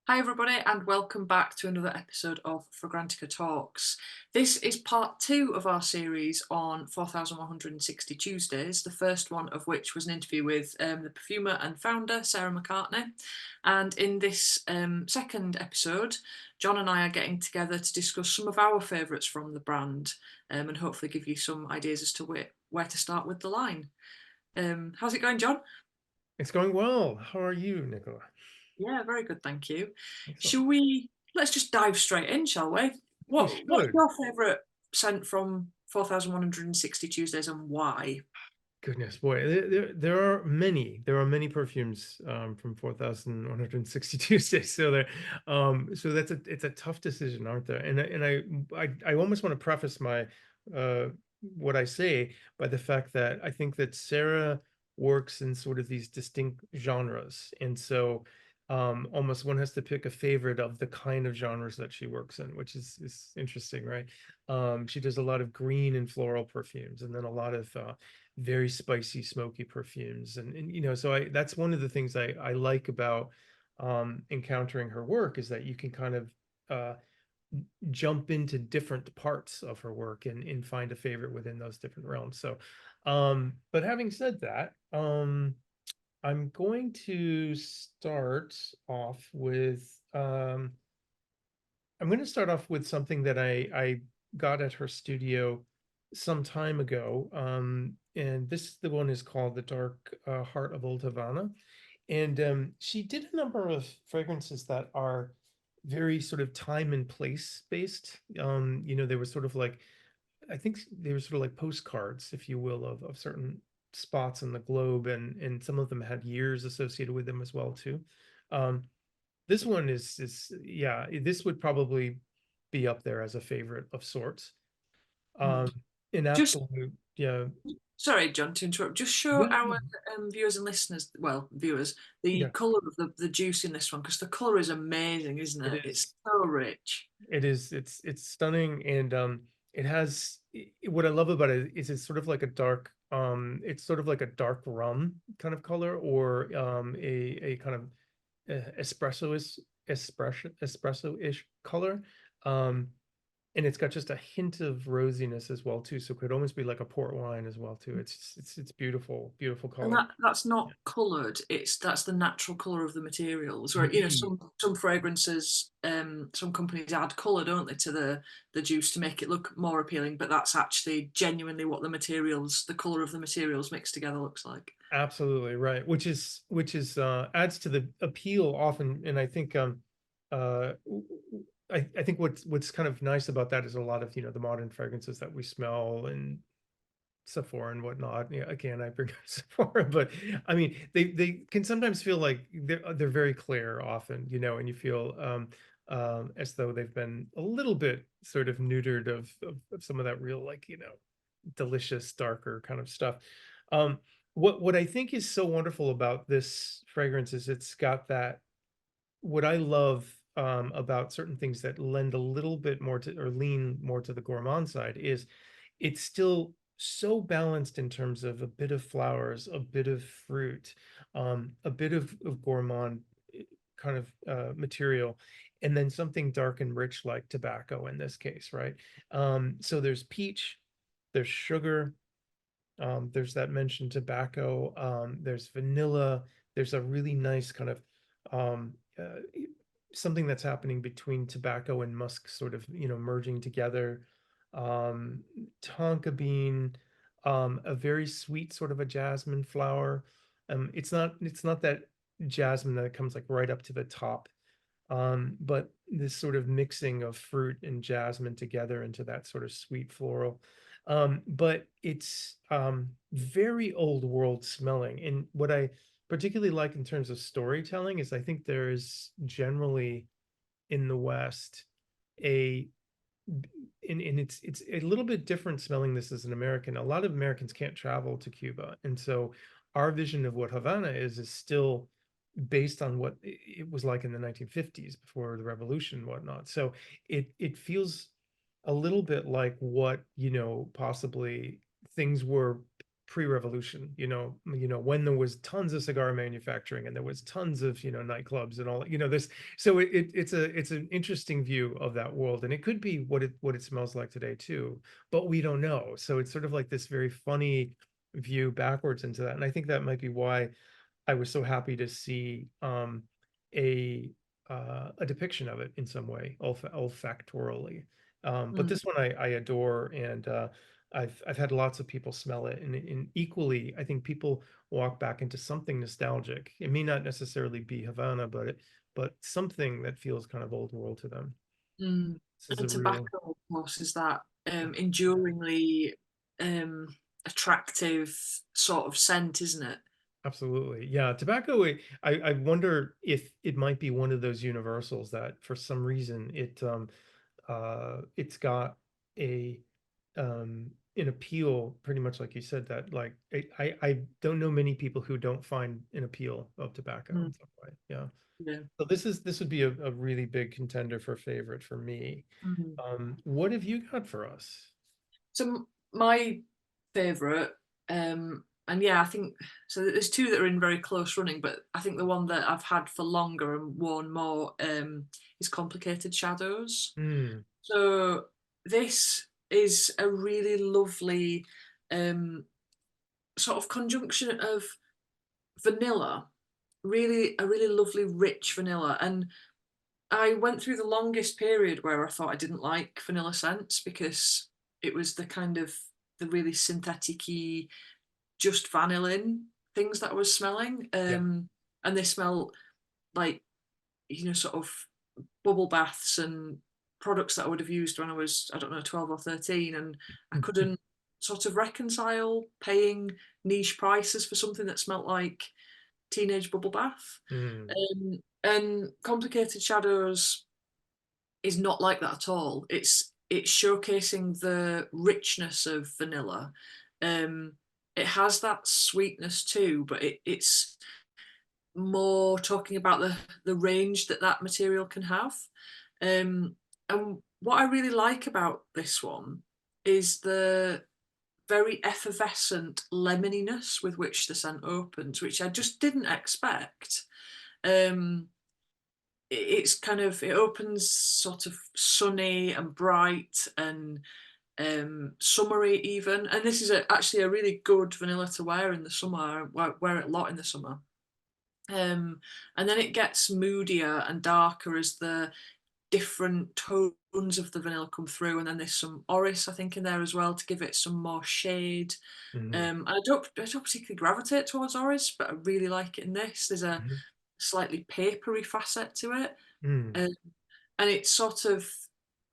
Hi, everybody, and welcome back to another episode of Fragrantica Talks. This is part two of our series on 4,160 Tuesdays, the first one of which was an interview with the perfumer and founder, Sarah McCartney. And in this second episode, John and I are getting together to discuss some of our favourites from the brand and hopefully give you some ideas as to where to start with the line. How's it going, John? It's going well. How are you, Nicola? Yeah, very good, thank you. Excellent. Shall we? Let's just dive straight in, shall we? We What's should. your favourite scent from 4,160 Tuesdays and why? Goodness, boy, there are many. There are many perfumes from 4,160 Tuesdays. So it's a tough decision, aren't there? And I almost want to preface my what I say by the fact that I think that Sarah works in sort of these distinct genres, and so almost one has to pick a favorite of the kind of genres that she works in, which is interesting, right? She does a lot of green and floral perfumes, and then a lot of very spicy, smoky perfumes. And so that's one of the things I like about encountering her work is that you can kind of uh, jump into different parts of her work and find a favorite within those different realms. But having said that, I'm going to start off with something that I got at her studio some time ago. And the one is called The Dark Heart of Old Havana. And she did a number of fragrances that are very sort of time and place based. They were sort of like, I think they were sort of like postcards, if you will, of certain spots in the globe, and some of them had years associated with them as well too. Um, this one is yeah, this would probably be up there as a favorite of sorts. Hmm. Um, an Just absolute, yeah, sorry, John, to interrupt. Just show yeah, our viewers and listeners, well, viewers, the yeah. colour of the juice in this one because the colour is amazing, isn't It it? is. It's so rich. It is. It's stunning, and it has what I love about it is it's sort of like a dark, it's sort of like a dark rum kind of color, or a kind of espresso-ish color. Um, and it's got just a hint of rosiness as well too, so it could almost be like a port wine as well too. It's beautiful, beautiful And color. that's Yeah. not coloured. That's the natural colour of the materials. Or Indeed. some fragrances, some companies add colour, don't they, to the juice to make it look more appealing. But that's actually genuinely what the colour of the materials mixed together looks like. Absolutely right. Which is adds to the appeal often, and I think uh I think what's kind of nice about that is a lot of the modern fragrances that we smell and Sephora and whatnot. Yeah, again, I bring up Sephora, but I mean, they can sometimes feel like they're very clear often, and you feel as though they've been a little bit sort of neutered of some of that real, like, delicious, darker kind of stuff. What I think is so wonderful about this fragrance is it's got that what I love about certain things that lend a little bit more to or lean more to the gourmand side is it's still so balanced in terms of a bit of flowers, a bit of fruit, a bit of gourmand kind of material, and then something dark and rich like tobacco in this case, right? So there's peach, there's sugar, there's that mentioned tobacco, there's vanilla, there's a really nice kind of um, uh, something that's happening between tobacco and musk sort of merging together. um Tonka bean, a very sweet sort of a jasmine flower. It's not that jasmine that comes like right up to the top, but this sort of mixing of fruit and jasmine together into that sort of sweet floral. But it's very old world smelling. And what I particularly like in terms of storytelling is I think there is generally in the West a and it's a little bit different smelling this as an American. A lot of Americans can't travel to Cuba, and so our vision of what Havana is still based on what it was like in the 1950s before the revolution and whatnot. So it feels a little bit like what possibly things were pre-revolution, when there was tons of cigar manufacturing and there was tons of, nightclubs and all, this. So it's an interesting view of that world, and it could be what it smells like today too, but we don't know. So it's sort of like this very funny view backwards into that. And I think that might be why I was so happy to see a a depiction of it in some way, olfactorily. But Mm, this one I adore, and I've had lots of people smell it, and equally, I think people walk back into something nostalgic. It may not necessarily be Havana, but something that feels kind of old world to them. mm. This is And a real, tobacco, of course, is that enduringly um, attractive sort of scent, isn't it? absolutely, yeah. Tobacco, I wonder if it might be one of those universals that for some reason it's got a an appeal, pretty much like you said, that like I don't know many people who don't find an appeal of tobacco Mm, in some way. Yeah. yeah. So this would be a really big contender for favorite for me. Mm. What have you got for us? So my favourite, and yeah, I think so. There's two that are in very close running, but I think the one that I've had for longer and worn more is Complicated Shadows. Mm, So this is a really lovely um, sort of conjunction of vanilla, really a really lovely rich vanilla. And I went through the longest period where I thought I didn't like vanilla scents because it was the kind of the really synthetic-y, just vanillin things that I was smelling. yeah. And they smell like, sort of bubble baths and products that I would have used when I was, I don't know, 12 or 13. And I couldn't sort of reconcile paying niche prices for something that smelt like teenage bubble bath. Mm, And Complicated Shadows is not like that at all. It's showcasing the richness of vanilla. Um, it has that sweetness too, but it's more talking about the range that that material can have. And what I really like about this one is the very effervescent lemoniness with which the scent opens, which I just didn't expect. Um, it's kind of it opens sort of sunny and bright and summery even, and this is actually a really good vanilla to wear in the summer. I wear it a lot in the summer. And then it gets moodier and darker as the different tones of the vanilla come through, and then there's some orris I think in there as well to give it some more shade. mhm, And I don't particularly gravitate towards orris, but I really like it in this. There's a mhm, slightly papery facet to it. mm, Um, and it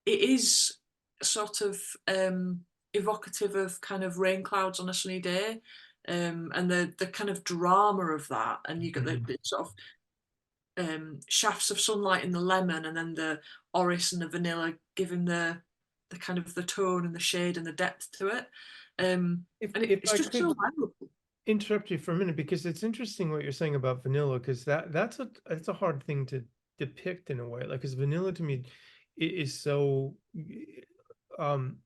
is sort of evocative of kind of rain clouds on a sunny day, and the kind of drama of that, and you get mhm. the sort of shafts of sunlight in the lemon, and then the orris and the vanilla giving the kind of the tone and the shade and the depth to it, and If it's I just so could valuable. interrupt you for a minute, because it's interesting what you're saying about vanilla, because that's a hard thing to depict in a way, like, because vanilla to me is so um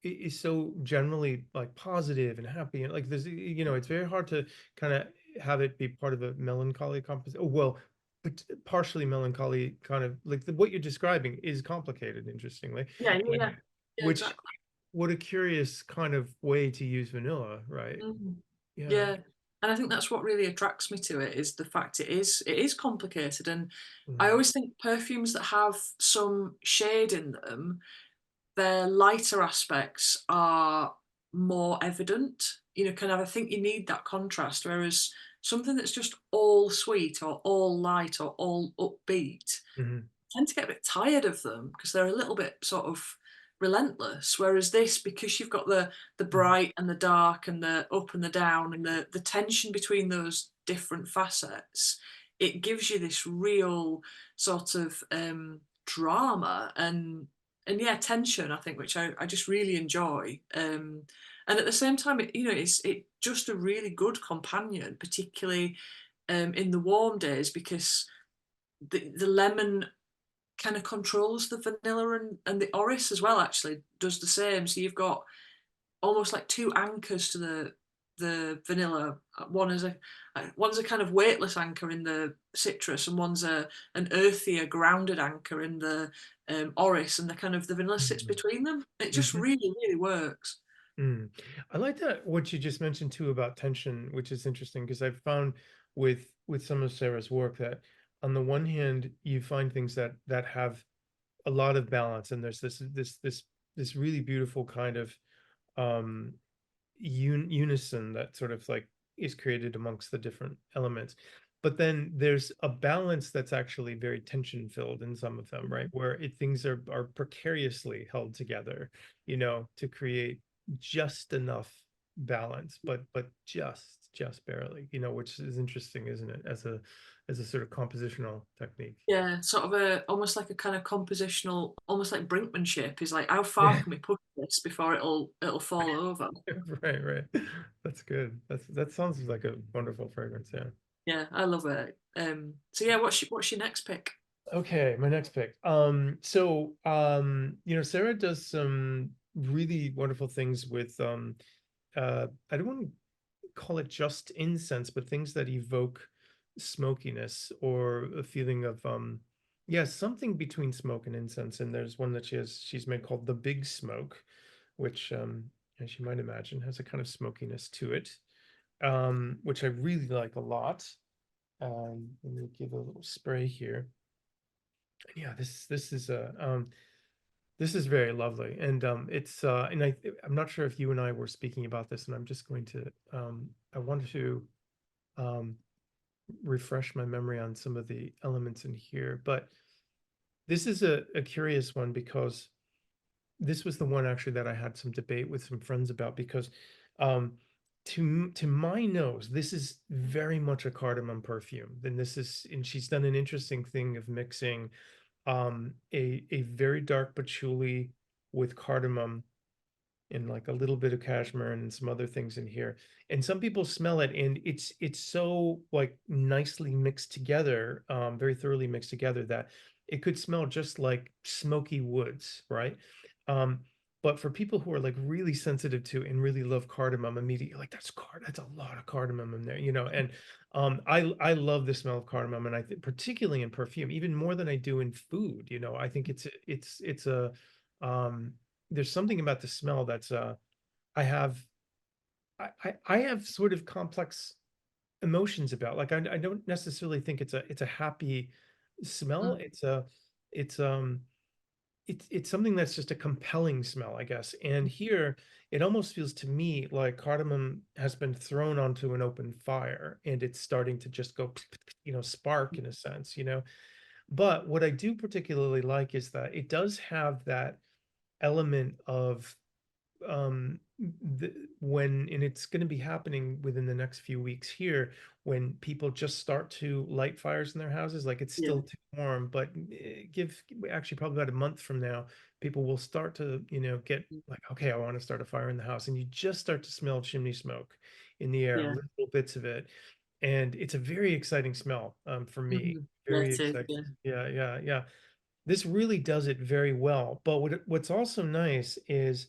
is so generally like positive and happy, and like there's, it's very hard to kind of have it be part of a melancholy composition. Oh, well, but partially melancholy, kind of like what you're describing is complicated, interestingly. Yeah, yeah, And yeah, yeah, which, exactly. what a curious kind of way to use vanilla, right? Mhm. Yeah. Yeah, and I think that's what really attracts me to it is the fact it is complicated, and I Mm, always think perfumes that have some shade in them, their lighter aspects are more evident. Kind of I think you need that contrast, whereas something that's just all sweet or all light or all upbeat, mhm, tend to get a bit tired of them because they're a little bit sort of relentless. Whereas this, because you've got the mhm, bright and the dark and the up and the down and the tension between those different facets, it gives you this real sort of drama and yeah, tension, I think, which I just really enjoy. And at the same time, it's just a really good companion, particularly in the warm days, because the lemon kind of controls the vanilla, and the orris as well actually does the same. So you've got almost like two anchors to the vanilla. One's a kind of weightless anchor in the citrus, and one's an earthier, grounded anchor in the orris, and the vanilla sits Mhm. between them. It just Mhm. really, really works. Mm. I like that what you just mentioned too about tension, which is interesting because I've found with some of Sarah's work that on the one hand you find things that have a lot of balance, and there's this really beautiful kind of um unison that sort of like is created amongst the different elements. But then there's a balance that's actually very tension filled in some of them, right? Where things are precariously held together, to create just enough balance, but just barely, which is interesting, isn't it? As a sort of compositional technique. Yeah, sort of almost like a kind of compositional, almost like brinkmanship. Is like, how far Yeah. can we push this before it'll fall over? Right, right. That's good. That sounds like a wonderful fragrance, yeah. Yeah, I love it. So yeah, what's your next pick? Okay, my next pick. Sarah does some really wonderful things with I don't want to call it just incense, but things that evoke smokiness or a feeling of yeah, something between smoke and incense. And there's one that she's made called the Big Smoke, which as you might imagine has a kind of smokiness to it. Which I really like a lot. Let me give a little spray here. Yeah, this is very lovely, and it's and I'm not sure if you and I were speaking about this, and I'm just going to I wanted to um refresh my memory on some of the elements in here, but this is a curious one because this was the one actually that I had some debate with some friends about because um to my nose, this is very much a cardamom perfume. Then this is, and she's done an interesting thing of mixing a very dark patchouli with cardamom and like a little bit of cashmere and some other things in here. And some people smell it and it's so like nicely mixed together, very thoroughly mixed together that it could smell just like smoky woods, right? Um, but for people who are like really sensitive to and really love cardamom, immediately like that's a lot of cardamom in there, and I love the smell of cardamom, and I think particularly in perfume, even more than I do in food. I think it's a um there's something about the smell that's I have I have sort of complex emotions about. Like I don't necessarily think it's a happy smell. Mm, It's it's something that's just a compelling smell, I guess. And here it almost feels to me like cardamom has been thrown onto an open fire and it's starting to just go spark in a sense. But what I do particularly like is that it does have that element of when, and it's going to be happening within the next few weeks here, when people just start to light fires in their houses, like it's yeah. still too warm, but give actually probably about a month from now, people will start to get like, okay, I want to start a fire in the house, and you just start to smell chimney smoke in the air, Yeah. little bits of it, and it's a very exciting smell, for me. Yeah, Very it is. exciting. Yeah. Yeah, yeah, yeah. This really does it very well. But what's also nice is,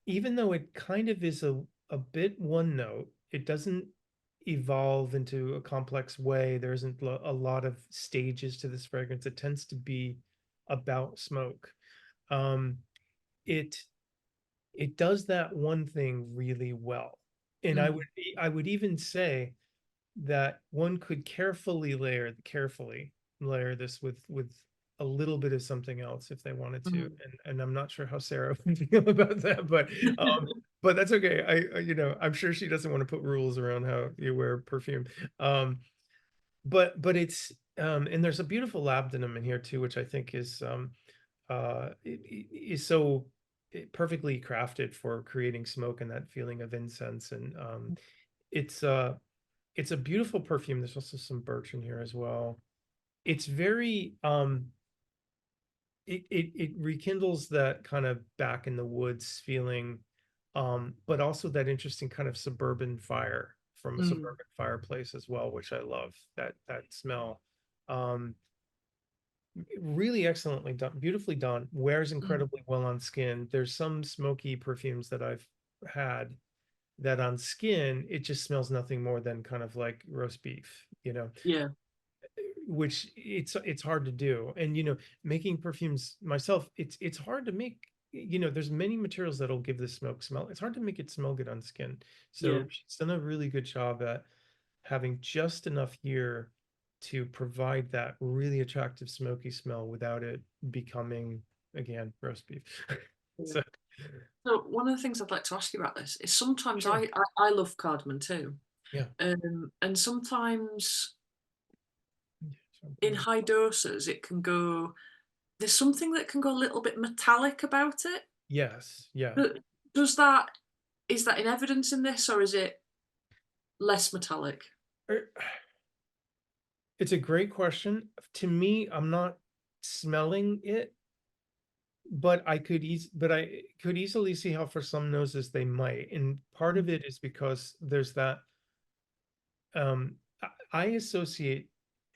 even though it kind of is a bit one note, it doesn't evolve into a complex way. There isn't a lot of stages to this fragrance. It tends to be about smoke. Um, it it does that one thing really well. And Mm, I would even say that one could carefully layer this with a little bit of something else if they wanted to. mm. And I'm not sure how Sarah would feel about that, but that's okay. I'm sure she doesn't want to put rules around how you wear perfume. Um, but it's and there's a beautiful labdanum in here too, which I think is so perfectly crafted for creating smoke and that feeling of incense. And it's it's a beautiful perfume. There's also some birch in here as well. It's very it rekindles that kind of back in the woods feeling, but also that interesting kind of suburban fire from a Mm, suburban fireplace as well, which I love, that smell. Um, Really excellently done, beautifully done, wears mm, incredibly well on skin. There's some smoky perfumes that I've had that on skin, it just smells nothing more than kind of like roast beef, Yeah. which it's hard to do. And making perfumes myself, it's hard to make. There's many materials that'll give the smoke smell. It's hard to make it smell good on skin. Yeah. So she's done a really good job at having just enough here to provide that really attractive smoky smell without it becoming, again, roast beef. Yeah. So So one of the things I'd like to ask you about this is sometimes sure. I love cardamom too. Yeah. And sometimes in Champagne. high doses it can go, there's something that can go a little bit metallic about it. Yes. Yeah. But does that, is that in evidence in this, or is it less metallic? Er, It's a great question. To me, I'm not smelling it, but I could easily see how for some noses they might. And part of Mm, it is because there's that I associate,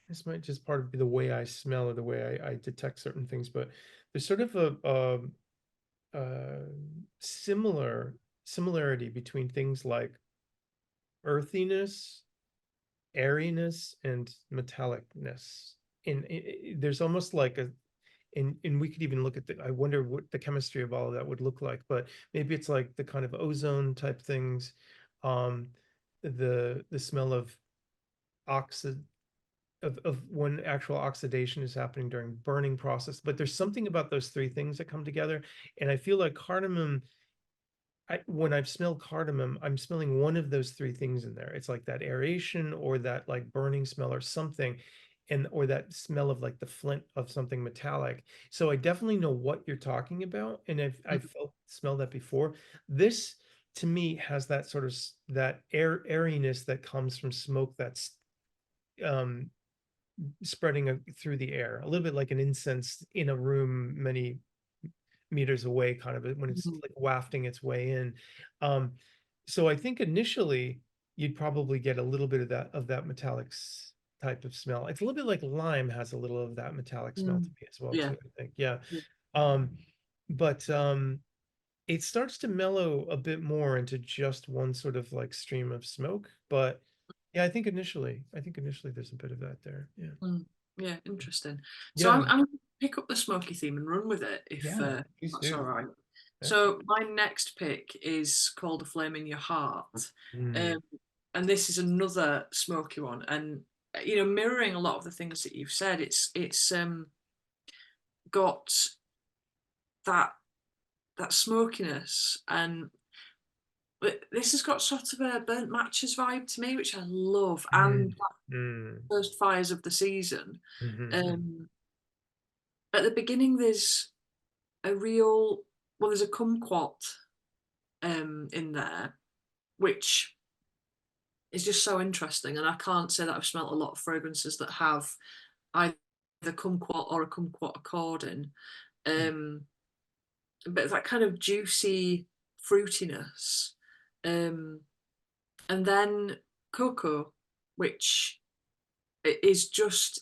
this might just part of the way I smell or the way I detect certain things, but there's sort of a similarity between things like earthiness, airiness, and metallicness. There's almost like and we could even look at I wonder what the chemistry of all of that would look like, but maybe it's like the kind of ozone type things, um, the smell of oxid of when actual oxidation is happening during burning process. But there's something about those three things that come together, and I feel like cardamom. When I've smelled cardamom, I'm smelling one of those three things in there. It's like that aeration or that like burning smell or something, and or that smell of like the flint of something metallic. So I definitely know what you're talking about, and I've mm, smelled that before. This to me has that sort of that airiness that comes from smoke that's um spreading through the air, a little bit like an incense in a room many meters away, kind of when it's mm, like wafting its way in. Um, so I think initially you'd probably get a little bit of that metallic type of smell. It's a little bit like lime has a little of that metallic smell to mm. me as well Yeah. too, I think. Yeah. Yeah. Um, but it starts to mellow a bit more into just one sort of like stream of smoke. But yeah, I think initially there's a bit of that there. Yeah. Mm. Yeah, interesting. So Yeah. I'm gonna pick up the smoky theme and run with it if Yeah. Please that's all do. right. Excellent. So my next pick is called "A Flame in Your Heart," Mm, um, and this is another smoky one. And mirroring a lot of the things that you've said, it's got that smokiness, and but this has got sort of a burnt matches vibe to me, which I love, mm, and mm, first fires of the season. mhm, Um, at the beginning, there's a real, well, there's a kumquat in there, which is just so interesting. And I can't say that I've smelt a lot of fragrances that have either kumquat or a kumquat accord in. mm, Um, but that kind of juicy fruitiness. Um, and then cocoa, which is just,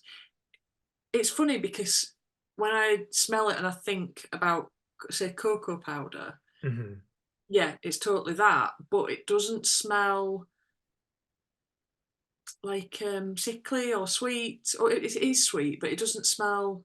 it's funny because when I smell it and I think about, say, cocoa powder, mhm. yeah, it's totally that, but it doesn't smell like sickly or sweet, or it is sweet, but it doesn't smell.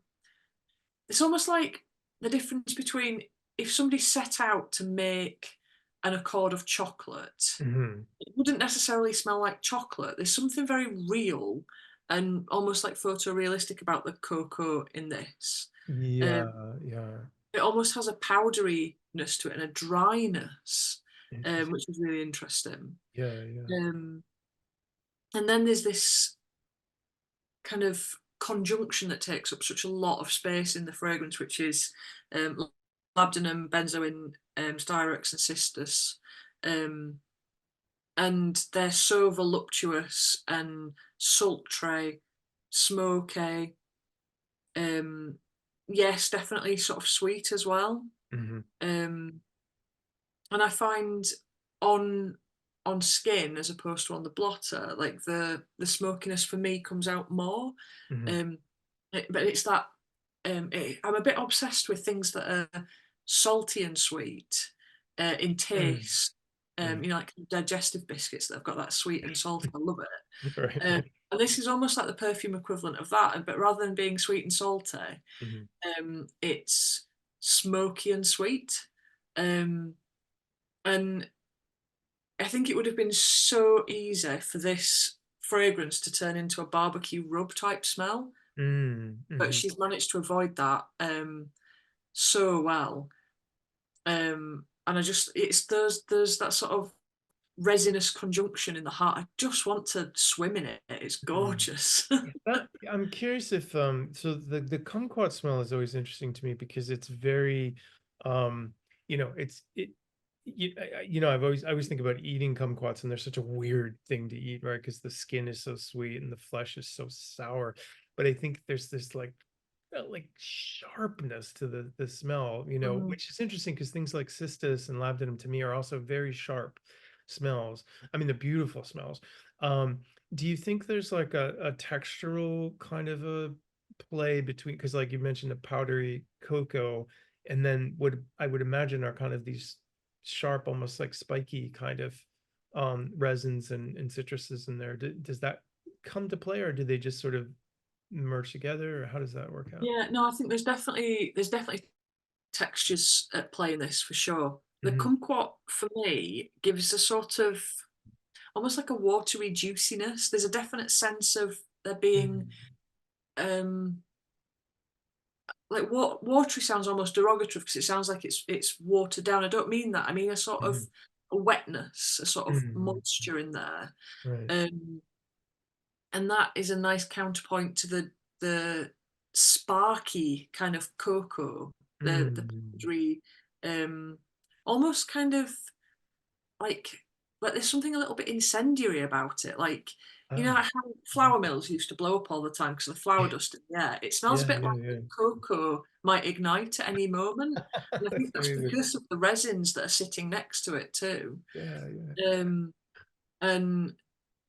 It's almost like the difference between if somebody set out to make an accord of chocolate, Mhm. it wouldn't necessarily smell like chocolate. There's something very real and almost like photorealistic about the cocoa in this. Um, Yeah, yeah. it almost has a powderyness to it and a dryness, Interesting. which is really interesting. Yeah, yeah. Um, and then there's this kind of conjunction that takes up such a lot of space in the fragrance, which is labdanum, benzoin, styrex, and cistus. Um, and they're so voluptuous and sultry, smoky. Um, yes, definitely sort of sweet as well. Mhm, Um, and I find on skin as opposed to on the blotter, like the smokiness for me comes out more. mhm, Um, but it's that I'm a bit obsessed with things that are salty and sweet in mm, taste. Mm. You know, like digestive biscuits that have got that sweet and salty. I love it. Right. And this is almost like the perfume equivalent of that, but rather than being sweet and salty, Mhm. it's smoky and sweet. Um, and I think it would have been so easy for this fragrance to turn into a barbecue rub type smell, Mm, but mhm. she's managed to avoid that so well. And I just it's there's that sort of resinous conjunction in the heart. I just want to swim in it. It's Mm. gorgeous. I'm curious if so the kumquat smell is always interesting to me because it's very you know you know I always think about eating kumquats and they're such a weird thing to eat, right? Because the skin is so sweet and the flesh is so sour, but I think there's this like sharpness to the smell, you know, Mm. which is interesting because things like cistus and labdanum to me are also very sharp smells. I mean, they're beautiful smells. Um, do you think there's like a textural kind of a play between, because like you mentioned the powdery cocoa, and then what I would imagine are kind of these sharp, almost like spiky kind of resins and citruses in there. Does that come to play, or do they just sort of merge together, or how does that work out? Yeah, no, I think there's definitely textures at play in this for sure. The Hmm. kumquat for me gives a sort of almost like a watery juiciness. There's a definite sense of there being um like what watery sounds almost derogatory because it sounds like it's watered down. I don't mean that. I mean a sort of Hmm. a wetness, a sort of Hmm. moisture in there. Right. Um and that is a nice counterpoint to the sparky kind of cocoa, the Mm. powdery, um, almost kind of like there's something a little bit incendiary about it. Like you know Ah. how flour mills used to blow up all the time because of the flour dust in the air. It smells a Yeah, bit yeah, like yeah. cocoa might ignite at any moment, and I That's think that's amazing. because of the resins that are sitting next to it too. Yeah, yeah. Um, and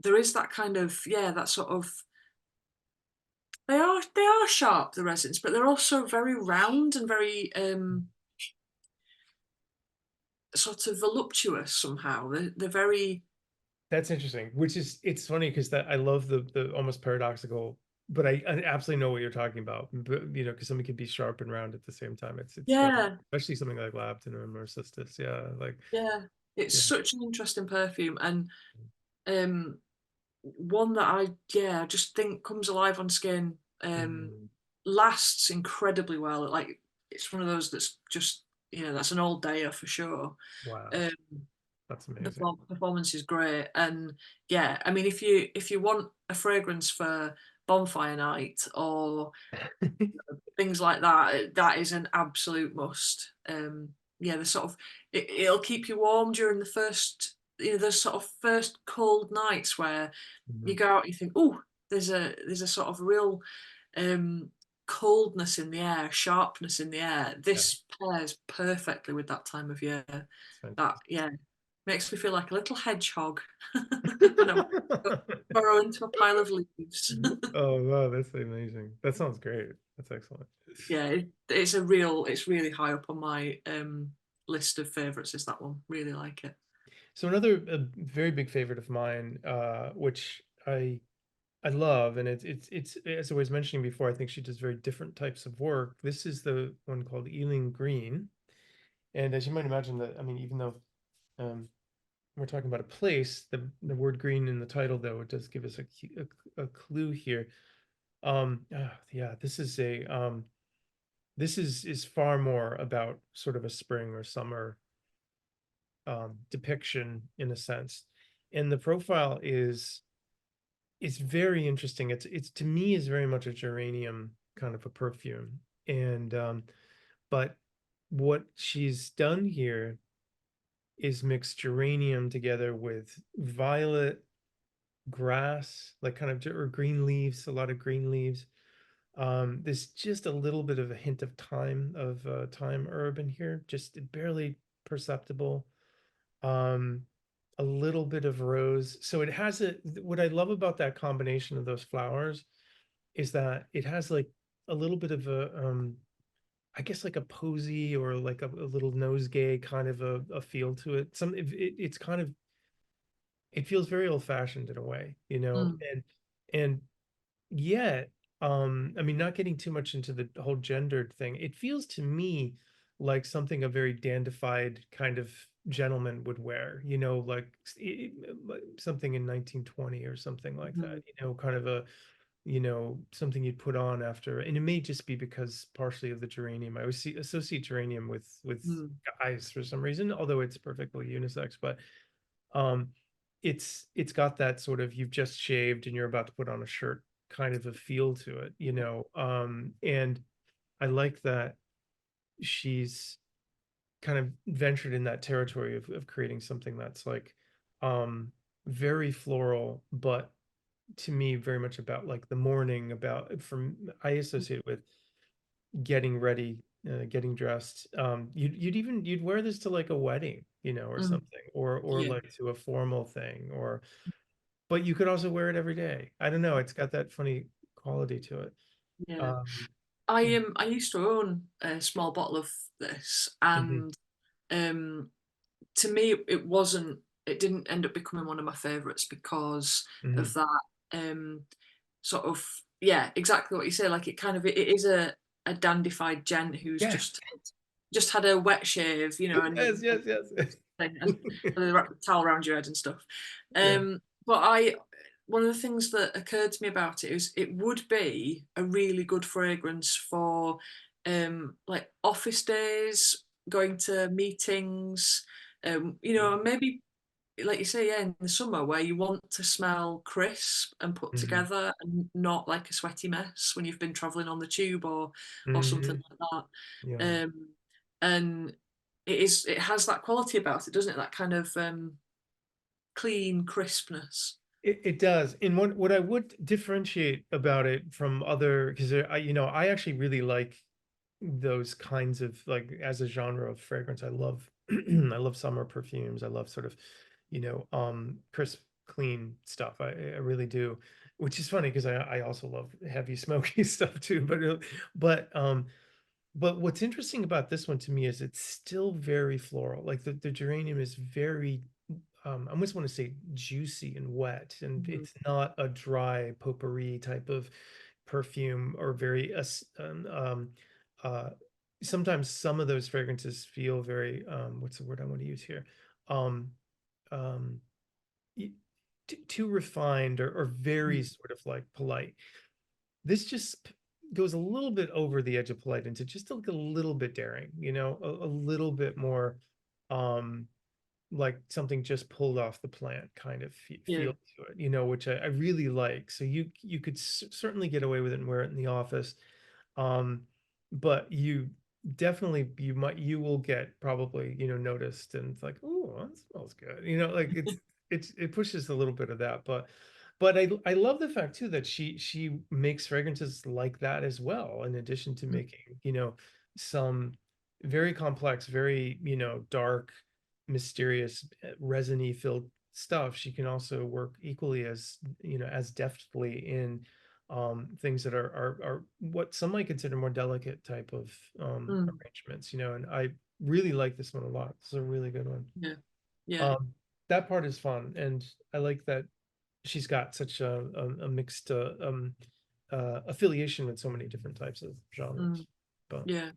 there is that kind of that sort of they are sharp, the resins, but they're also very round and very sort of voluptuous somehow. They're very That's interesting. Which is, it's funny because that I love the almost paradoxical, but I absolutely know what you're talking about. But you know, because something can be sharp and round at the same time. It's funny, yeah, especially something like labdanum or cystis. Yeah, like yeah. It's yeah. such an interesting perfume and um one that I just think comes alive on skin, Mm, lasts incredibly well. Like it's one of those that's just that's an all dayer for sure. wow, Um that's the amazing. performance is great, and yeah, I mean, if you want a fragrance for bonfire night or things like that, that is an absolute must. Yeah, the sort of it'll keep you warm during the first, the sort of first cold nights where you Mhm. go out and you think, oh, there's a sort of real um, coldness in the air, sharpness in the air. Yeah, This pairs perfectly with that time of year. it's That fantastic. makes me feel like a little hedgehog when I burrow into a pile of leaves. Oh wow, that's amazing. That sounds great. That's excellent. Yeah, it's really high up on my list of favorites. Is that one? Really like it. So another very big favorite of mine, which I love, and it's as I was mentioning before, I think she does very different types of work. This is the one called Ealing Green, and as you might imagine, that I mean, even though um, we're talking about a place, the word green in the title, though, it does give us a clue here. Yeah, this is far more about sort of a spring or summer depiction in a sense, and the profile is very interesting. It's to me is very much a geranium kind of a perfume, and but what she's done here is mix geranium together with violet grass, like kind of or green leaves, a lot of green leaves. There's just a little bit of a hint of thyme herb in here, just barely perceptible. Um, a little bit of rose. So it has what I love about that combination of those flowers is that it has like a little bit of a I guess like a posy or like a little nosegay kind of a feel to it. It's kind of, it feels very old fashioned in a way, you know, Mm, and yet, I mean, not getting too much into the whole gendered thing, it feels to me like something a very dandified kind of gentleman would wear, you know, like something in 1920 or something like that, mhm, you know, kind of a, you know, something you'd put on after, and it may just be because partially of the geranium. I always associate geranium with mm, guys for some reason, although it's perfectly unisex, but um it's got that sort of you've just shaved and you're about to put on a shirt kind of a feel to it, you know. And I like that she's kind of ventured in that territory of creating something that's like um very floral, but to me very much about like the morning, about from I associate it with getting ready, getting dressed. You'd wear this to like a wedding, you know, or mm, something, or yeah, like to a formal thing, or but you could also wear it every day. I don't know. It's got that funny quality to it. yeah. Um, I used to own a small bottle of this, mhm, and um, to me, it wasn't. It didn't end up becoming one of my favourites because of mhm. that sort of, yeah, exactly what you say. Like, it kind of, it is a dandified gent who's Yeah. just had a wet shave, you know, Yes, yes, yes. and they wrap the towel around your head and stuff. Yeah. But one of the things that occurred to me about it is it would be a really good fragrance for like office days, going to meetings, you know, maybe like you say, yeah, in the summer where you want to smell crisp and put Mhm, together and not like a sweaty mess when you've been traveling on the tube or something mhm. like that. Yeah. Um, and it has that quality about it, doesn't it? That kind of clean crispness. It does. And what I would differentiate about it from other, because I, you know, I actually really like those kinds of like as a genre of fragrance. I love I love summer perfumes. I love sort of, you know, crisp, clean stuff. I really do. Which is funny because I also love heavy, smoky stuff too. But what's interesting about this one to me is it's still very floral. Like the geranium is very I almost want to say juicy and wet, and Mhm. it's not a dry potpourri type of perfume or very uh sometimes some of those fragrances feel very what's the word I want to use here? Um um y- too refined or very Mm. sort of like polite. This just goes a little bit over the edge of polite into just like a little bit daring, you know, a little bit more um like something just pulled off the plant kind of Yeah. feel to it, you know, which I really like. So you could certainly get away with it and wear it in the office, um, but you definitely you will get probably, you know, noticed and it's like, oh, that smells good, you know, like it pushes a little bit of that, but I love the fact too that she makes fragrances like that as well, in addition to Mm. making, you know, some very complex, very, you know, dark, mysterious, resiny filled stuff. She can also work equally as, you know, as deftly in things that are what some might consider more delicate type of Mm. arrangements, you know, and I really like this one a lot. It's a really good one. Yeah. Yeah. Um, that part is fun, and I like that she's got such a mixed affiliation with so many different types of Mm. genres. But Yeah.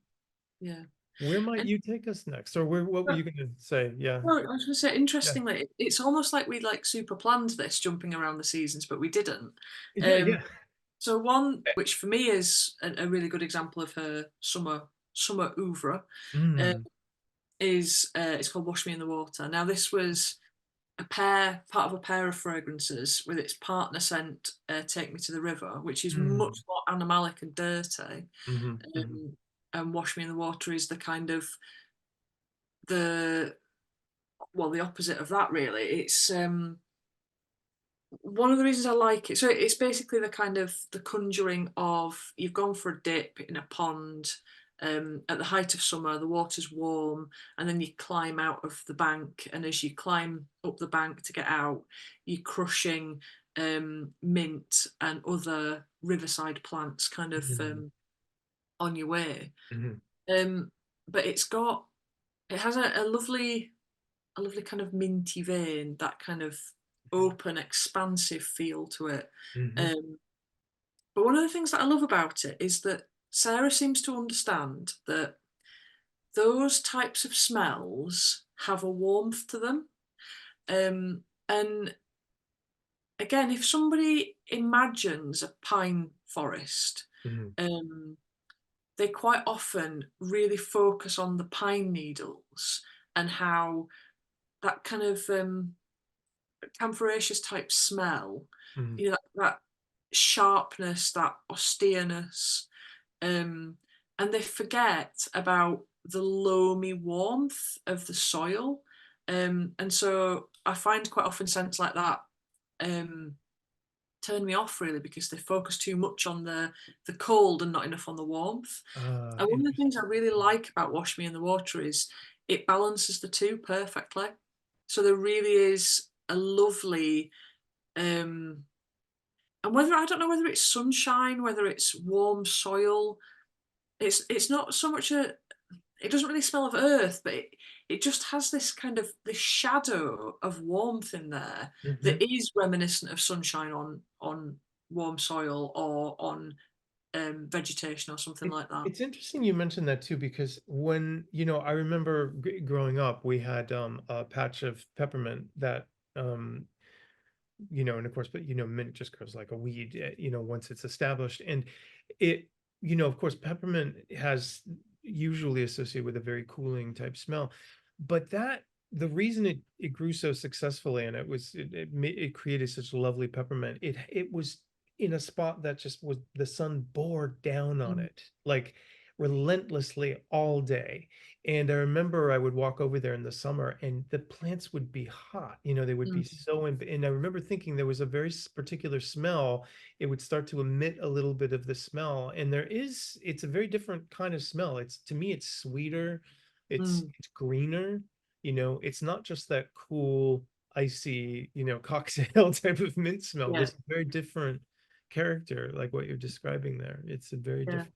Yeah. where might And you take us next, or where what were but, you going to say? Yeah, well, I was going to say, yeah, interestingly, it's almost like we like super planned this jumping around the seasons, but we didn't. yeah, Um, yeah. so one which for me is a really good example of her summer oeuvre uh, Mm, is it's called Wash Me in the Water. Now this was part of a pair of fragrances with its partner scent, Take Me to the River, which is mm, much more animalic and dirty. hmm, hmm, And Wash Me in the Water is the kind of the the opposite of that really. It's one of the reasons I like it. So it's basically the kind of the conjuring of you've gone for a dip in a pond at the height of summer, the water's warm, and then you climb out of the bank. And as you climb up the bank to get out, you're crushing mint and other riverside plants kind of hmm, on your way. hmm. Um, but it has a lovely kind of minty vein, that kind of open, expansive feel to it. Hmm. Um, but one of the things that I love about it is that Sarah seems to understand that those types of smells have a warmth to them. And again, if somebody imagines a pine forest, Hmm. um, they quite often really focus on the pine needles and how that kind of camphoraceous type smell, Hmm. that sharpness, that austereness, um, and they forget about the loamy warmth of the soil. And so I find quite often scents like that um, turn me off really, because they focus too much on the cold and not enough on the warmth. And one of the Interesting. things I really like about Wash Me in the Water is it balances the two perfectly. So there really is a lovely um, and whether I don't know whether it's sunshine, whether it's warm soil. It's not so much a it doesn't really smell of earth, but it just has this kind of this shadow of warmth in there Hmm. that is reminiscent of sunshine on warm soil or on vegetation or something like that. It's interesting you mentioned that too, because when, I remember growing up, we had a patch of peppermint that, um, and of course, but mint just grows like a weed, once it's established. And it, of course, peppermint has usually associated with a very cooling type smell. But the reason it grew so successfully, and it created such lovely peppermint, it was in a spot that just was, the sun bore down on Mm, it like relentlessly all day. And I remember I would walk over there in the summer and the plants would be hot. They would be mm, so, and I remember thinking there was a very particular smell. It would start to emit a little bit of the smell. And it's a very different kind of smell. To me, it's sweeter. It's, mm. it's greener. It's not just that cool, icy, cocktail type of mint smell. Yeah, There's a very different character, like what you're describing there. It's a very yeah, different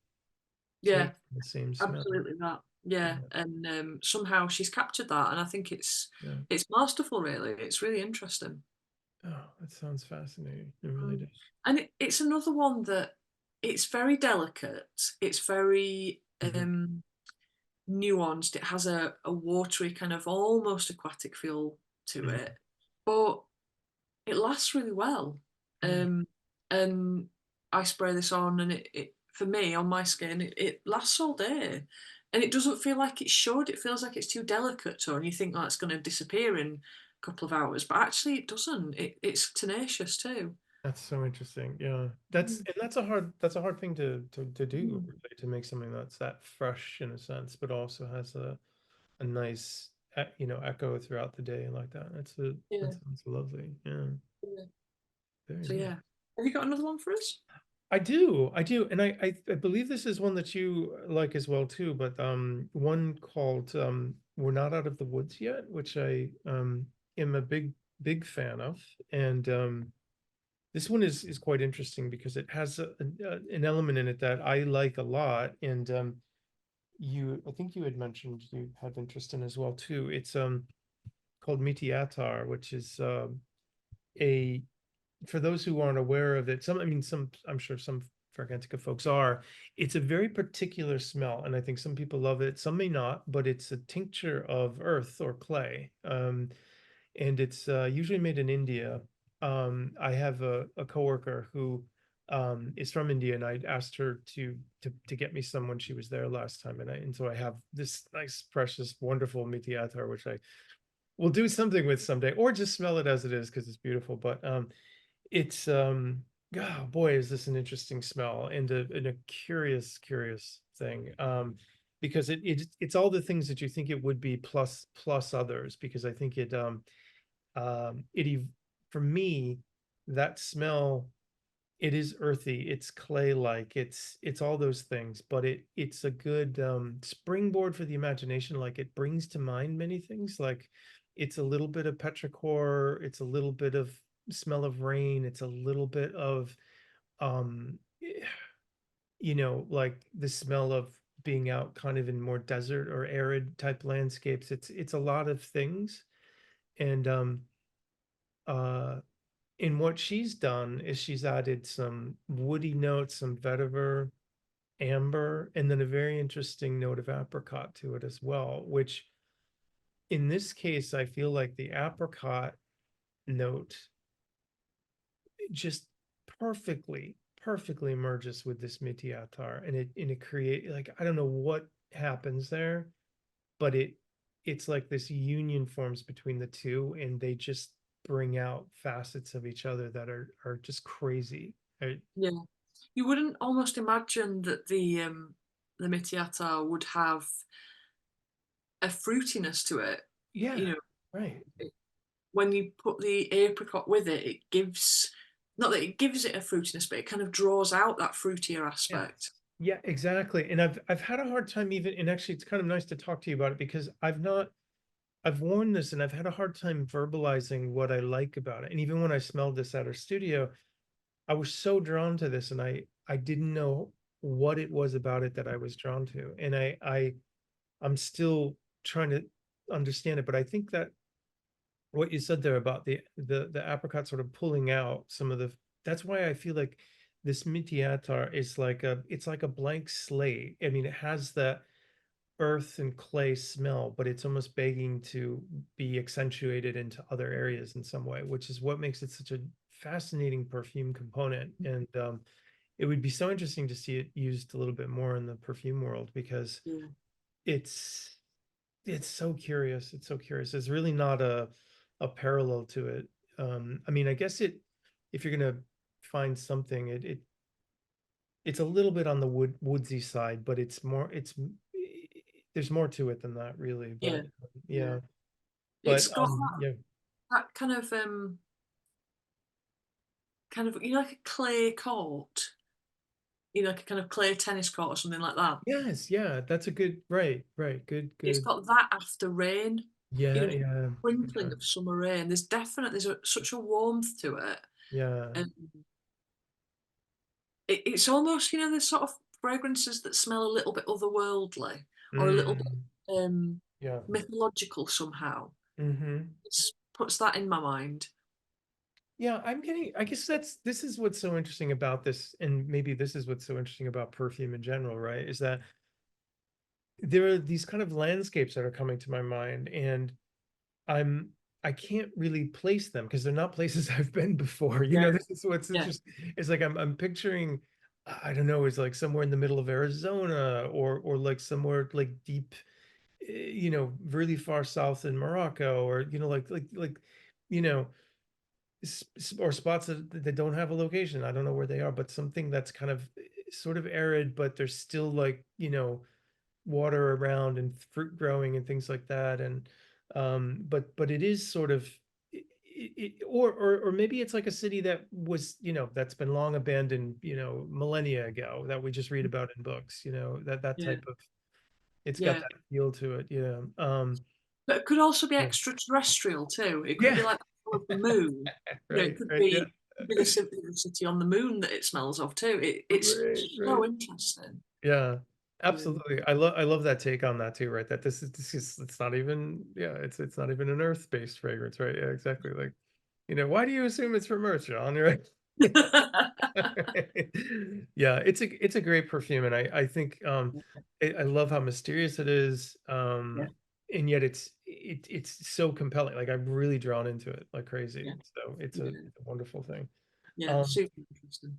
yeah. take on the same smell. Absolutely that. Yeah, Yeah. and somehow she's captured that, and I think Yeah. it's masterful. Really, it's really interesting. Oh, that sounds fascinating. It really Mm. does. And it's another one that it's very delicate. It's very Hmm. nuanced. It has a watery kind of almost aquatic feel to Hmm. it, but it lasts really well. Yeah. Um, and I spray this on, and it for me on my skin, it lasts all day, and it doesn't feel like it should. It feels like it's too delicate, and you think, oh, it's going to disappear in a couple of hours, but actually it doesn't. It's tenacious too. That's so interesting. Yeah. Mm, That's a hard thing to do, mm, really, to make something that's that fresh in a sense, but also has a nice echo throughout the day like that. yeah, That sounds lovely. Yeah. yeah. Very So nice. yeah, have you got another one for us? I do, and I believe this is one that you like as well too. But one called "We're Not Out of the Woods Yet," which I am a big fan of, and this one is quite interesting because it has an element in it that I like a lot, and I think you had mentioned you have interest in as well too. It's called Mitiatar, which is a for those who aren't aware of it, I'm sure some Fragrantica folks are. It's a very particular smell, and I think some people love it, some may not, but it's a tincture of earth or clay, and it's usually made in India. I have a coworker who is from India, and I asked her to get me some when she was there last time, and so I have this nice, precious, wonderful Mitiatar, which I will do something with someday, or just smell it as it is because it's beautiful. But it's oh boy, is this an interesting smell and a curious thing. Because it's all the things that you think it would be plus others, because I think for me, that smell, it is earthy, it's clay-like, it's all those things, but it's a good springboard for the imagination. Like, it brings to mind many things. Like, it's a little bit of petrichor, it's a little bit of smell of rain, it's a little bit of um like the smell of being out kind of in more desert or arid type landscapes. It's a lot of things. And uh and what she's done is she's added some woody notes, some vetiver, amber, and then a very interesting note of apricot to it as well, which in this case, I feel like the apricot note just perfectly merges with this mitiatar, and it create, like, I don't know what happens there, but it's like this union forms between the two, and they just bring out facets of each other that are just crazy. Yeah. You wouldn't almost imagine that the Mitiata would have a fruitiness to it. Yeah, You know, right. when you put the apricot with it, it gives, not that it gives it a fruitiness, but it kind of draws out that fruitier Yes. aspect. Yeah, exactly. And I've had a hard time even, and actually it's kind of nice to talk to you about it because I've worn this and I've had a hard time verbalizing what I like about it. And even when I smelled this at our studio, I was so drawn to this, and I didn't know what it was about it that I was drawn to. And I'm still trying to understand it, but I think that what you said there about the apricot sort of pulling out some of the, that's why I feel like this mitiatar is like it's like a blank slate. I mean, it has that earth and clay smell, but it's almost begging to be accentuated into other areas in some way, which is what makes it such a fascinating perfume component. And it would be so interesting to see it used a little bit more in the perfume world because Yeah. it's it's so curious. It's so curious. There's really not a parallel to it. I mean, I guess it, if you're gonna find something, it's a little bit on the woodsy side, but there's more to it than that, really. Yeah. But Yeah. yeah, but It's got yeah, that kind of, you know, like a clay court, you know, like a kind of clay tennis court or something like that. yes, yeah, that's a good, right, It's good, got that after rain, you yeah, know, yeah, sprinkling of summer rain. Such a warmth to it. yeah, And it's almost, you know, the sort of fragrances that smell a little bit otherworldly or a little bit mm, yeah, mythological somehow. mm-hmm. It puts that in my mind. Yeah, I guess this is what's so interesting about this, and maybe this is what's so interesting about perfume in general, right? Is that there are these kind of landscapes that are coming to my mind, and I'm I can't really place them because they're not places I've been before. Yeah, This is what's yeah, interesting. It's like I'm picturing, I don't know, it's like somewhere in the middle of Arizona, or like somewhere like deep, really far south in Morocco, or you know, or spots that don't have a location. I don't know where they are, but something that's kind of sort of arid, but there's still like, water around and fruit growing and things like that. And but it is sort of or maybe it's like a city that was, that's been long abandoned, millennia ago, that we just read about in books, that yeah, type of, it's got yeah. that feel to it. Yeah. But it could also be Yeah. extraterrestrial too. It could Yeah. be like the smell of the moon. You know, it Right. could Right. Yeah. be the city on the moon that it smells of too. It's Right. so Right. interesting. Yeah, Yeah. absolutely. I love that take on that too, right? That this is it's not even, yeah, it's not even an earth-based fragrance, right? Yeah, exactly. Like, why do you assume it's from Earth, John? Right? Yeah, it's a great perfume, and I think I love how mysterious it is, Yeah, and yet it's so compelling. Like, I'm really drawn into it like crazy. yeah, So yeah, it's a wonderful thing. yeah. Um, Super interesting.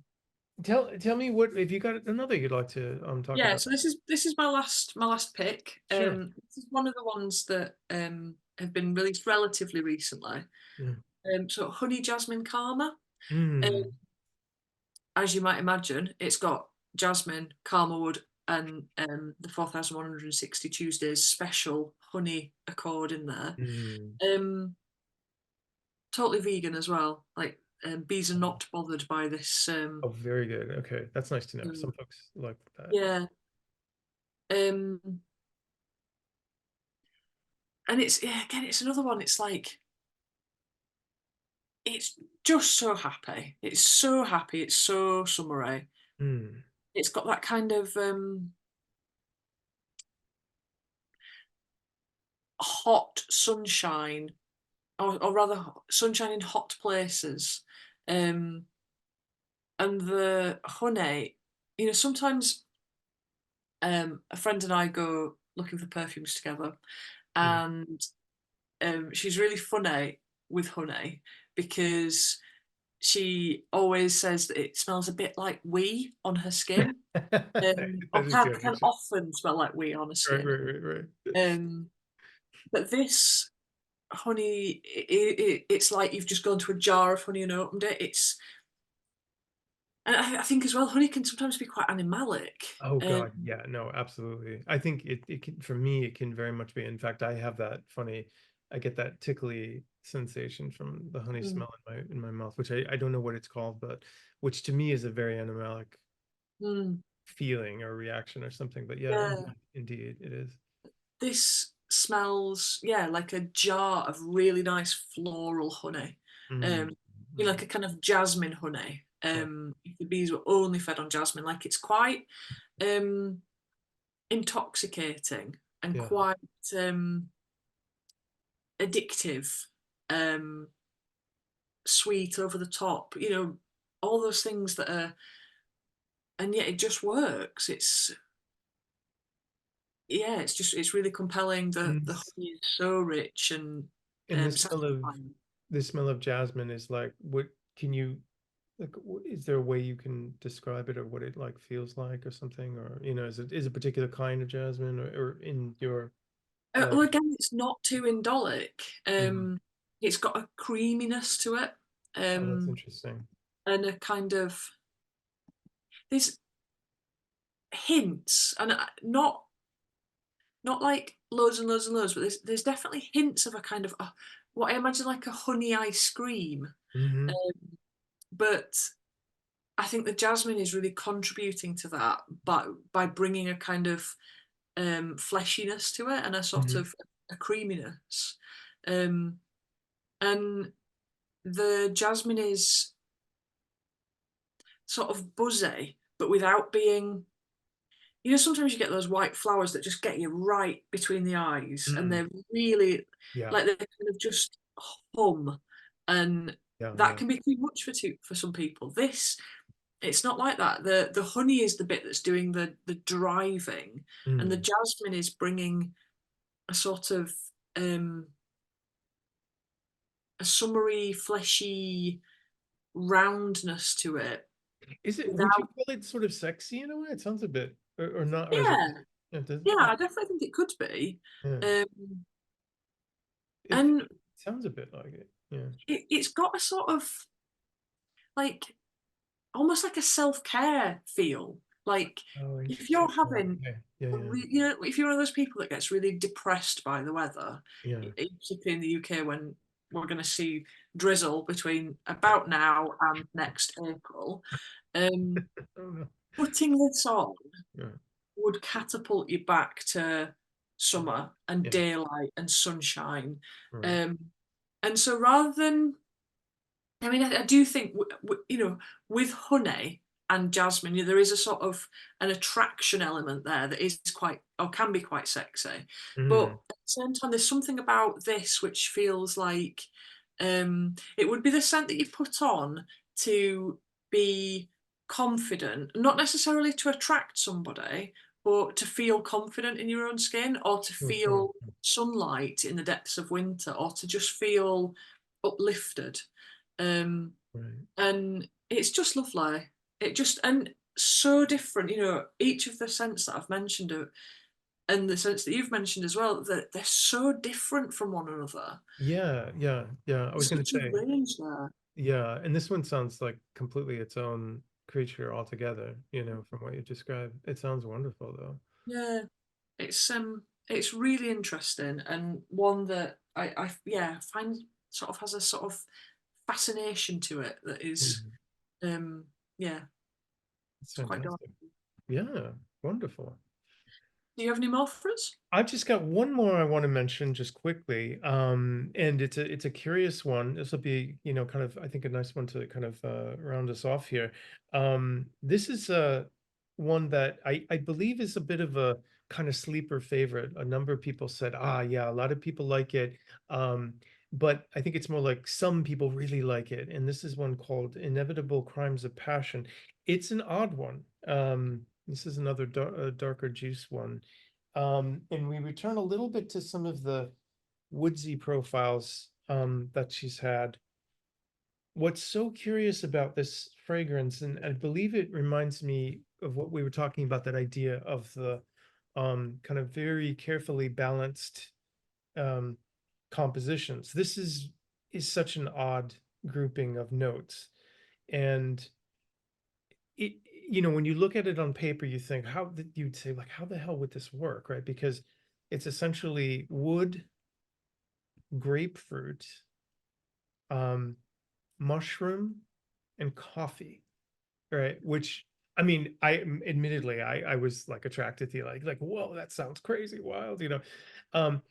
tell me, what if you got another you'd like to talk Yeah, about? so this is my last pick. Sure. This is one of the ones that have been released relatively recently. Mm. So Honey Jasmine Karma. Um, Mm. as you might imagine, it's got jasmine, karma wood, and the 4160 Tuesdays special honey accord in there. Mm. Um, totally vegan as well. Like bees are not bothered by this. Oh, very good. Okay, that's nice to know. Some folks like that. Yeah. Um, and it's, yeah, again, it's another one. It's like it's just so happy. It's so happy. It's so summery. Mm. It's got that kind of hot sunshine, or rather sunshine in hot places. Um, and the honey, sometimes a friend and I go looking for perfumes together, Yeah. and she's really funny with honey because she always says that it smells a bit like wee on her skin, or That is can good, can actually. often smell like wee on her Right, skin. right, right, right. Um, but this honey, it's like you've just gone to a jar of honey and opened it. And I think as well, honey can sometimes be quite animalic. Oh God, yeah, no, absolutely. I think it can, for me, it can very much be. In fact, I have that funny, I get that tickly sensation from the honey Mm, smell in my mouth, which I don't know what it's called, but which to me is a very animalic mm, feeling or reaction or something. But yeah, yeah, indeed it is. this smells, yeah, like a jar of really nice floral honey. Mm, Um, like mm, a kind of jasmine honey. right. If the bees were only fed on jasmine, like it's quite um intoxicating and Yeah. quite um addictive, um, sweet over the top, all those things that are, and yet it just works. Yeah, it's really compelling. The And the honey is so rich and and satisfying. the smell of jasmine is like, what can you, like, is there a way you can describe it or what it like feels like or something? Or, is it a particular kind of jasmine or in your, uh, Well, again, it's not too indolic. mm, It's got a creaminess to it, oh, that's um, interesting. and a kind of there's hints, and not like loads and loads and loads, but there's definitely hints of a kind of what I imagine like a honey ice cream. Hmm. But I think the jasmine is really contributing to that, but by bringing a kind of fleshiness to it and a sort Hmm. of a creaminess. Um, and the jasmine is sort of buzzy, but without being. Sometimes you get those white flowers that just get you right between the eyes, and Mm, they're really yeah, like they kind of just hum, and yeah, that yeah. can be too much for some people. It's not like that. The honey is the bit that's doing the driving, and the Mm. jasmine is bringing a sort of um, a summery, fleshy roundness to it. Is it, would you Without, call it sort of sexy in a way? It sounds a bit, or not, or is it, yeah, it does, yeah, I definitely think it could be. yeah. Um, It and sounds a bit like it. Yeah. it's got a sort of like almost like a self-care feel. Like Oh, if you're interesting. Yeah. having Okay. Yeah, yeah, if you're one of those people that gets really depressed by the weather, yeah. particularly in the UK when we're going to see drizzle between about now and next April, um, Oh no. putting this on Yeah. would catapult you back to summer and Yeah. daylight and sunshine. Right. Um, and so rather than, I mean, I do think, with honey and jasmine, there is a sort of an attraction element there that is quite, or can be quite sexy. But Mm. at the same time, there's something about this which feels like it would be the scent that you put on to be confident, not necessarily to attract somebody, but to feel confident in your own skin, or to Oh, sure. feel sunlight in the depths of winter, or to just feel uplifted. Um, Right. and it's just lovely. It just, and so different, each of the scents that I've mentioned and the scents that you've mentioned as well, that they're so different from one another. Yeah, yeah, yeah. I was There's gonna such a say, range there. yeah, and this one sounds like completely its own creature altogether, from what you described. It sounds wonderful though. Yeah. It's really interesting, and one that I find sort of has a sort of fascination to it that is Mm. um yeah, It's it's quite dark. fantastic. Yeah, wonderful. Do you have any more for us? I've just got one more I want to mention just quickly. And it's a curious one. This will be, kind of, I think, a nice one to kind of round us off here. This is one that I believe is a bit of a kind of sleeper favorite. A number of people said, yeah, a lot of people like it. But I think it's more like some people really like it. And this is one called Inevitable Crimes of Passion. It's an odd one. This is another darker juice one. And we return a little bit to some of the woodsy profiles that she's had. What's so curious about this fragrance, and I believe it reminds me of what we were talking about, that idea of the kind of very carefully balanced um, compositions. This is such an odd grouping of notes, and it, when you look at it on paper, you think, you'd say, like, how the hell would this work, right? Because it's essentially wood, grapefruit, um, mushroom, and coffee, right? Which, I mean, admittedly, I was like attracted to, like, whoa, that sounds crazy wild, um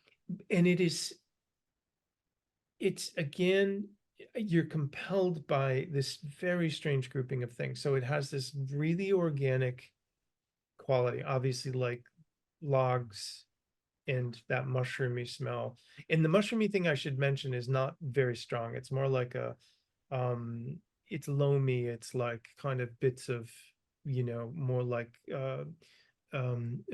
and it's again, you're compelled by this very strange grouping of things. So it has this really organic quality, obviously, like logs and that mushroomy smell. And the mushroomy thing I should mention is not very strong. It's more like um it's loamy. It's like kind of bits of, more like a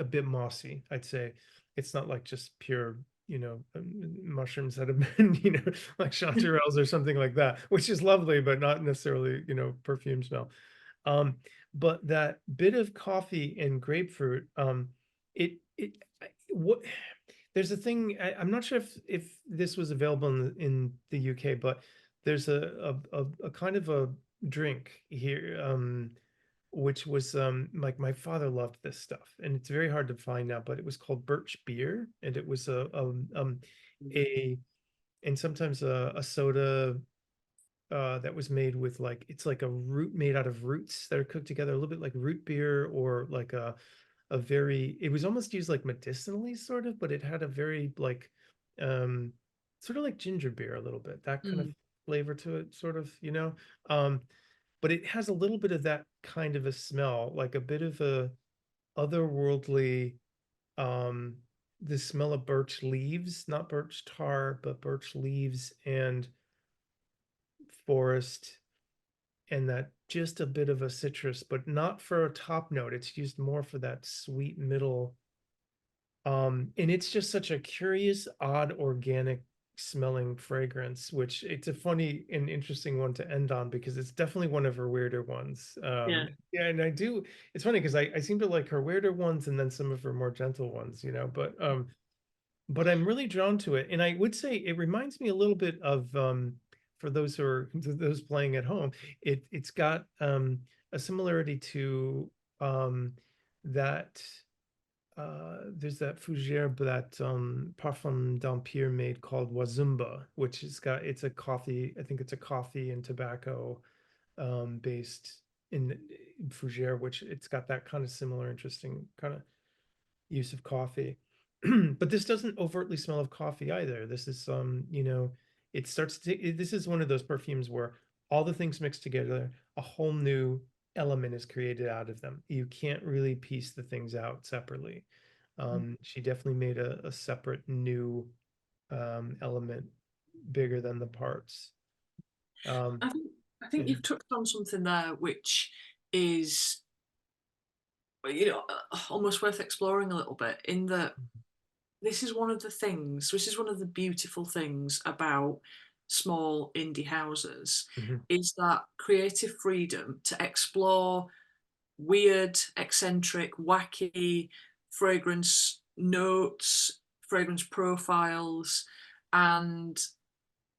bit mossy, I'd say. It's not like just pure, mushrooms that have been, like chanterelles or something like that, which is lovely, but not necessarily, perfume smell. Um, but that bit of coffee and grapefruit, it what there's a thing, I'm not sure if this was available in the UK, but there's a kind of a drink here, which was like, my father loved this stuff, and it's very hard to find now, but it was called birch beer, and it was a and sometimes a soda that was made with, like, it's like a root made out of roots that are cooked together, a little bit like root beer, or like a very, it was almost used like medicinally, sort of, but it had a very, like, um sort of like ginger beer, a little bit, that kind of Mm. flavor to it, sort of, um but it has a little bit of that kind of a smell, like a bit of a otherworldly, um the smell of birch leaves, not birch tar, but birch leaves and forest, and that just a bit of a citrus, but not for a top note. It's used more for that sweet middle. And it's just such a curious, odd, organic smelling fragrance, which it's a funny and interesting one to end on, because it's definitely one of her weirder ones. Yeah. Yeah, and it's funny because I seem to like her weirder ones and then some of her more gentle ones, but I'm really drawn to it. And I would say it reminds me a little bit of, for those who are those playing at home, it's got a similarity to that there's that fougere, that Parfum d'Empire made called Wazumba, which it's a coffee, I think it's a coffee and tobacco based in fougere, which it's got that kind of similar interesting kind of use of coffee. But this doesn't overtly smell of coffee either. This is it starts to this is one of those perfumes where all the things mixed together, a whole new element is created out of them. You can't really piece the things out separately. She definitely made a separate new element, bigger than the parts. Um, I think I think yeah. you've touched on something there which is almost worth exploring a little bit, in that this is one of the beautiful things about small indie houses, Mhm. is that creative freedom to explore weird, eccentric, wacky fragrance notes, fragrance profiles, and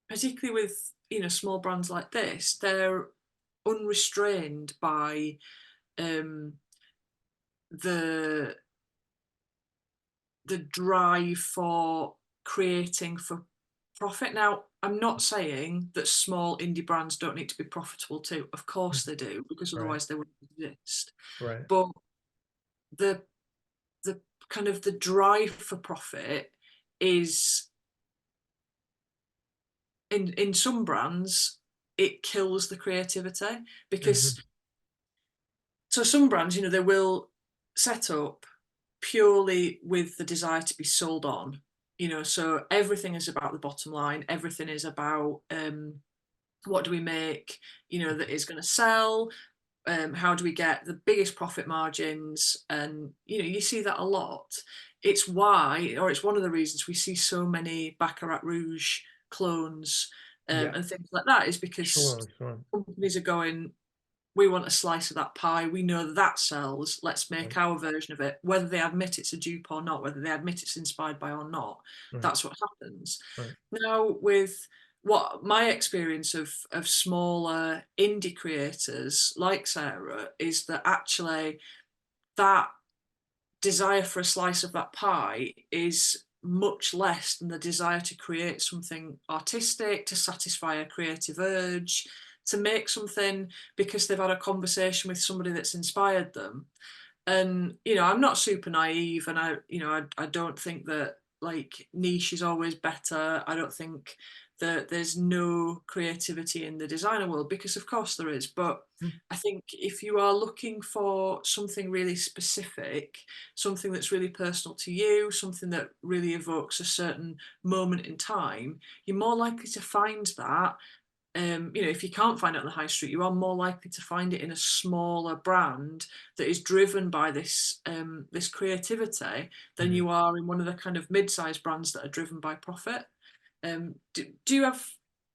particularly with small brands like this, they're unrestrained by um, the the drive for creating for profit. Now, I'm not saying that small indie brands don't need to be profitable too. Of course they do, because Right, otherwise they wouldn't exist. right. But the the kind of the drive for profit is, in some brands, it kills the creativity, because Mhm. so some brands, they will set up purely with the desire to be sold on. So everything is about the bottom line. Everything is about what do we make, that is going to sell. How do we get the biggest profit margins? And you see that a lot. It's why, or it's one of the reasons we see so many Baccarat Rouge clones Yeah, and things like that, is because sure, sure. companies are going, we want a slice of that pie. We know that sells. Let's Right, make our version of it. Whether they admit it's a dupe or not, whether they admit it's inspired by or not, right, that's what happens. right. Now, with what my experience of smaller indie creators like Sarah is, that actually that desire for a slice of that pie is much less than the desire to create something artistic, to satisfy a creative urge, to make something because they've had a conversation with somebody that's inspired them. And I'm not super naive, and I don't think that like niche is always better. I don't think that there's no creativity in the designer world, because of course there is. But Mm, I think if you are looking for something really specific, something that's really personal to you, something that really evokes a certain moment in time, you're more likely to find that. If you can't find it on the high street, you are more likely to find it in a smaller brand that is driven by this creativity than mm. you are in one of the kind of mid-sized brands that are driven by profit. Do you have,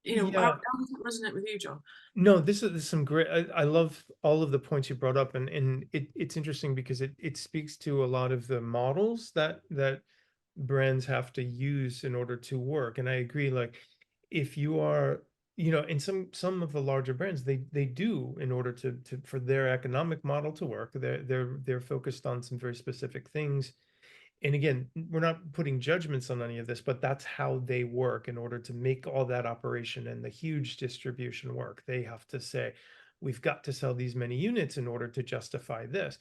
Yeah, how does it resonate with you, John? no, this is some great. I love all of the points you brought up, and it's interesting because it speaks to a lot of the models that brands have to use in order to work. And I agree, like if you are, in some of the larger brands, they do in order to for their economic model to work, they're focused on some very specific things. And again, we're not putting judgments on any of this, but that's how they work in order to make all that operation and the huge distribution work. They have to say, we've got to sell these many units in order to justify this.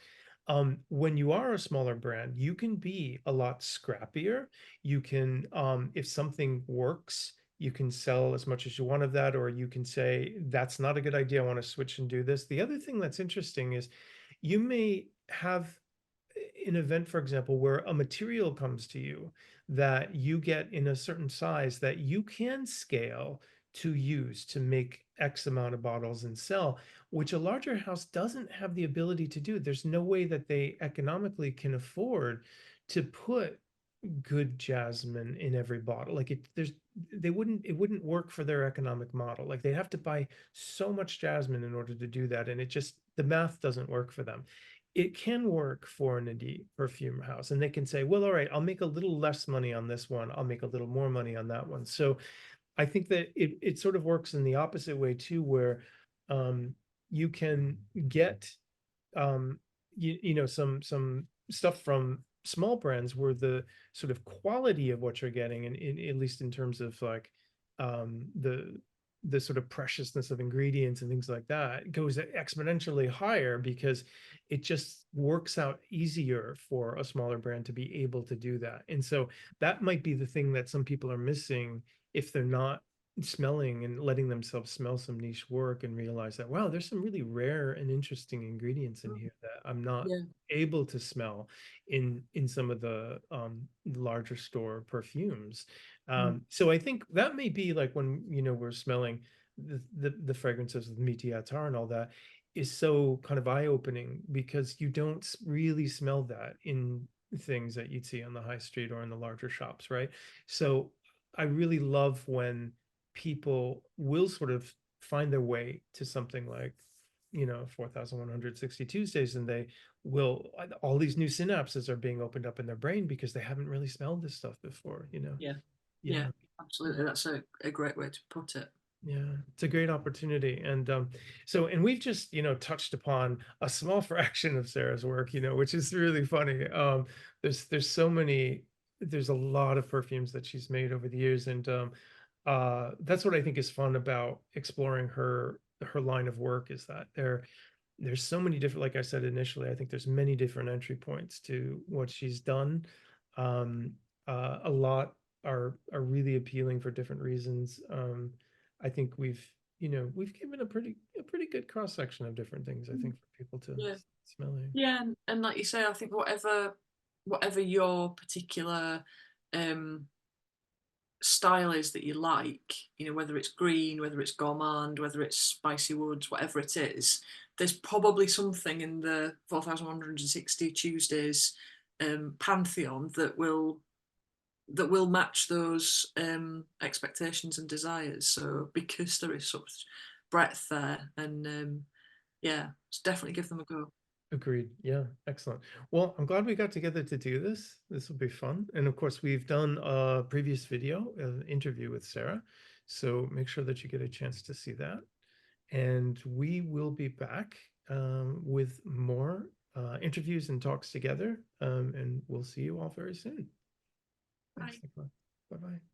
When you are a smaller brand, you can be a lot scrappier. You can, if something works, you can sell as much as you want of that, or you can say, that's not a good idea. I want to switch and do this. The other thing that's interesting is you may have an event, for example, where a material comes to you that you get in a certain size that you can scale to use to make X amount of bottles and sell, which a larger house doesn't have the ability to do. There's no way that they economically can afford to put good jasmine in every bottle. Like it wouldn't work for their economic model. Like they have to buy so much jasmine in order to do that. And the math doesn't work for them. It can work for an indie perfume house, and they can say, well, all right, I'll make a little less money on this one, I'll make a little more money on that one. So I think that it sort of works in the opposite way too, where um, you can get some stuff from small brands where the sort of quality of what you're getting, and at least in terms of like um, the the sort of preciousness of ingredients and things like that goes exponentially higher because it just works out easier for a smaller brand to be able to do that. And so that might be the thing that some people are missing if they're not smelling and letting themselves smell some niche work and realize that, wow, there's some really rare and interesting ingredients in Mm, here that I'm not yeah. able to smell in some of the larger store perfumes. Mm, So I think that may be like when we're smelling the fragrances of Mitiatar and all that is so kind of eye-opening because you don't really smell that in things that you'd see on the high street or in the larger shops, right? So I really love when people will sort of find their way to something like 4160 Tuesdays, and they will, all these new synapses are being opened up in their brain because they haven't really smelled this stuff before. yeah. Yeah. Yeah. Absolutely. That's a great way to put it. Yeah, it's a great opportunity. And and we've just, touched upon a small fraction of Sarah's work, which is really funny. There's so many, there's a lot of perfumes that she's made over the years. And that's what I think is fun about exploring her line of work, is that there's so many different, like I said initially, I think there's many different entry points to what she's done. Um, a lot are really appealing for different reasons. I think we've given a pretty good cross section of different things, I Mm, think, for people to yeah. smelling. Yeah. And like you say, I think whatever whatever your particular style is that you like, you know, whether it's green, whether it's gourmand, whether it's spicy woods, whatever it is, there's probably something in the 4160 Tuesdays pantheon that will match those expectations and desires. So because there is such breadth there, and yeah, definitely give them a go. Agreed. Yeah, excellent. Well, I'm glad we got together to do this. This will be fun. And of course, we've done a previous video, an interview with Sarah. So make sure that you get a chance to see that. And we will be back with more interviews and talks together. And we'll see you all very soon. Thanks, Bye. Nicola. Bye-bye.